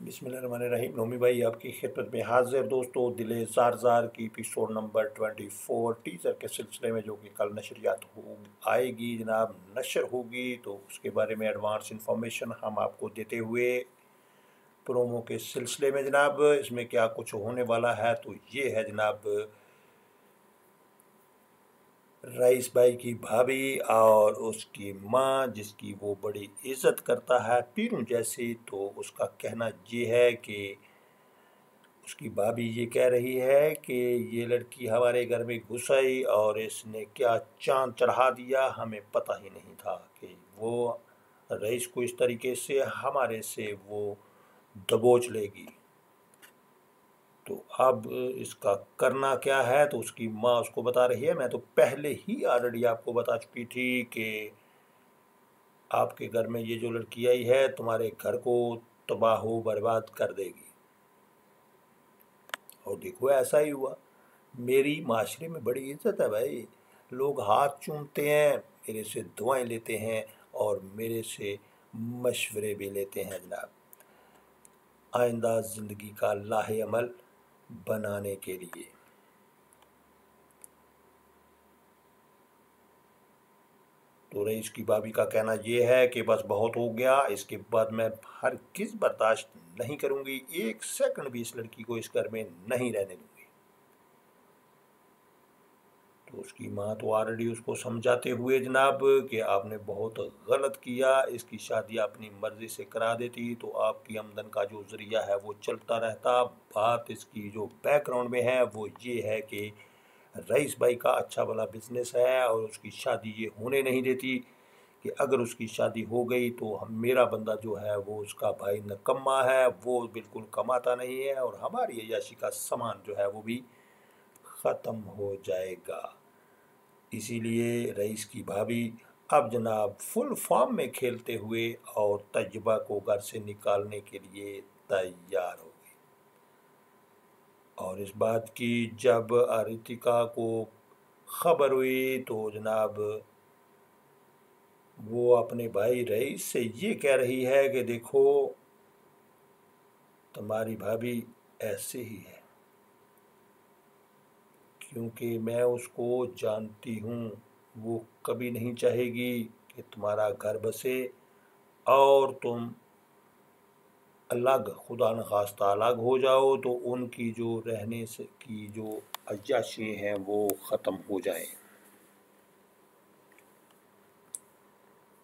बिस्मिल्लाहिर्रहमानिर्रहीम। नोमी भाई आपकी खिदमत में हाजिर। दोस्तों, दिले ज़ार ज़ार की एपिसोड नंबर 24 टीज़र के सिलसिले में जो कि कल नशरियात हो आएगी जनाब, नशर होगी, तो उसके बारे में एडवांस इंफॉर्मेशन हम आपको देते हुए प्रोमो के सिलसिले में जनाब, इसमें क्या कुछ होने वाला है तो ये है जनाब, रईस भाई की भाभी और उसकी माँ जिसकी वो बड़ी इज्जत करता है पीरू जैसी, तो उसका कहना ये है कि उसकी भाभी ये कह रही है कि ये लड़की हमारे घर में घुस आई और इसने क्या चांद चढ़ा दिया, हमें पता ही नहीं था कि वो रईस को इस तरीके से हमारे से वो दबोच लेगी। तो अब इसका करना क्या है, तो उसकी माँ उसको बता रही है। मैं तो पहले ही ऑलरेडी आपको बता चुकी थी कि आपके घर में ये जो लड़की आई है तुम्हारे घर को तबाह बर्बाद कर देगी। और देखो ऐसा ही हुआ। मेरी माशरे में बड़ी इज्जत है भाई, लोग हाथ चूमते हैं, मेरे से दुआएं लेते हैं और मेरे से मशवरे भी लेते हैं जनाब, आइंदा ज़िंदगी का लाहे अमल बनाने के लिए। तो रईस की भाभी का कहना ये है कि बस बहुत हो गया, इसके बाद मैं हरगिज़ बर्दाश्त नहीं करूंगी, एक सेकंड भी इस लड़की को इस घर में नहीं रहने दूंगी। तो उसकी माँ तो ऑलरेडी उसको समझाते हुए जनाब कि आपने बहुत गलत किया, इसकी शादी अपनी मर्जी से करा देती तो आपकी आमदन का जो ज़रिया है वो चलता रहता। बात इसकी जो बैकग्राउंड में है वो ये है कि रईस भाई का अच्छा भला बिजनेस है और उसकी शादी ये होने नहीं देती कि अगर उसकी शादी हो गई तो हम मेरा बंदा जो है वो उसका भाई नकम्मा है, वो बिल्कुल कमाता नहीं है और हमारी अय्याशी का सामान जो है वो भी ख़त्म हो जाएगा। इसीलिए रईस की भाभी अब जनाब फुल फॉर्म में खेलते हुए और तजुबा को घर से निकालने के लिए तैयार हो गई। और इस बात की जब रितिका को खबर हुई तो जनाब वो अपने भाई रईस से ये कह रही है कि देखो तुम्हारी भाभी ऐसे ही है, क्योंकि मैं उसको जानती हूँ, वो कभी नहीं चाहेगी कि तुम्हारा घर बसे और तुम अलग खुदा न खास्ता अलग हो जाओ, तो उनकी जो रहने से की जो अय्याशी हैं वो ख़त्म हो जाए।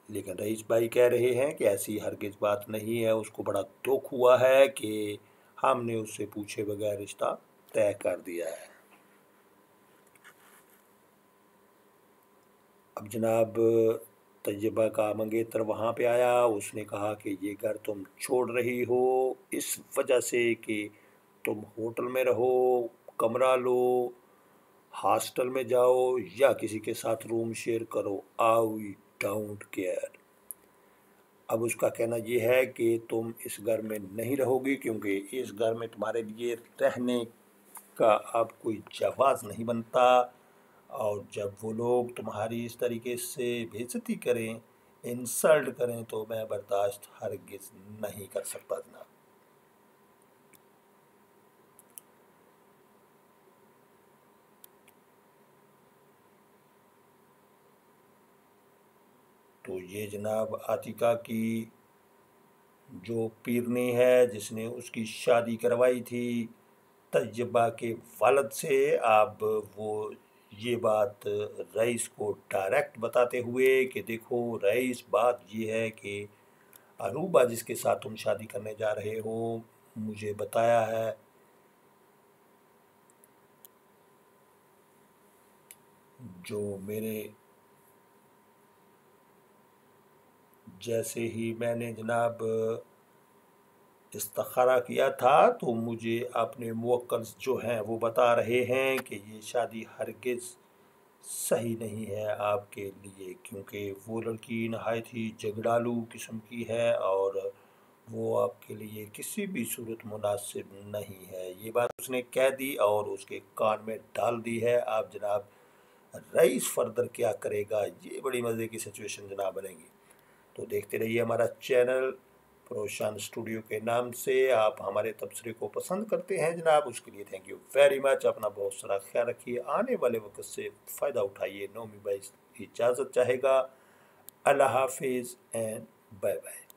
लेकिन रईस भाई कह रहे हैं कि ऐसी हरगिज़ बात नहीं है, उसको बड़ा दुख हुआ है कि हमने उससे पूछे बगैर रिश्ता तय कर दिया है। अब जनाब तैयबा का मंगेतर वहाँ पे आया, उसने कहा कि ये घर तुम छोड़ रही हो इस वजह से कि तुम होटल में रहो, कमरा लो, हॉस्टल में जाओ या किसी के साथ रूम शेयर करो, आई डोंट केयर। अब उसका कहना ये है कि तुम इस घर में नहीं रहोगी क्योंकि इस घर में तुम्हारे लिए रहने का अब कोई जवाज़ नहीं बनता, और जब वो लोग तुम्हारी इस तरीके से बेइज्जती करें, इंसल्ट करें, तो मैं बर्दाश्त हरगिज़ नहीं कर सकता जनाब। तो ये जनाब आतिका की जो पीरनी है जिसने उसकी शादी करवाई थी तैयबा के वालिद से, अब वो ये बात रईस को डायरेक्ट बताते हुए कि देखो रईस, बात ये है कि अरूबा जिसके साथ तुम शादी करने जा रहे हो मुझे बताया है, जो मेरे जैसे ही मैंने जनाब इस्तखारा किया था तो मुझे अपने मुवक्किल जो हैं वो बता रहे हैं कि ये शादी हरगिज़ सही नहीं है आपके लिए, क्योंकि वो लड़की नहायत ही झगड़ालू किस्म की है और वो आपके लिए किसी भी सूरत मुनासिब नहीं है। ये बात उसने कह दी और उसके कान में डाल दी है। आप जनाब रईस फर्दर क्या करेगा, ये बड़ी मज़े की सिचुएशन जनाब बनेगी। तो देखते रहिए हमारा चैनल روشن اسٹوڈیو کے نام سے آپ ہمارے تبصرے کو پسند کرتے ہیں جناب، اس کے لیے تھینک یو ویری مچ۔ اپنا بہت سارا خیال رکھیے، آنے والے وقت سے فائدہ اٹھائیے۔ نومی بھائی اجازت چاہے گا۔ اللہ حافظ اینڈ بائے بائے۔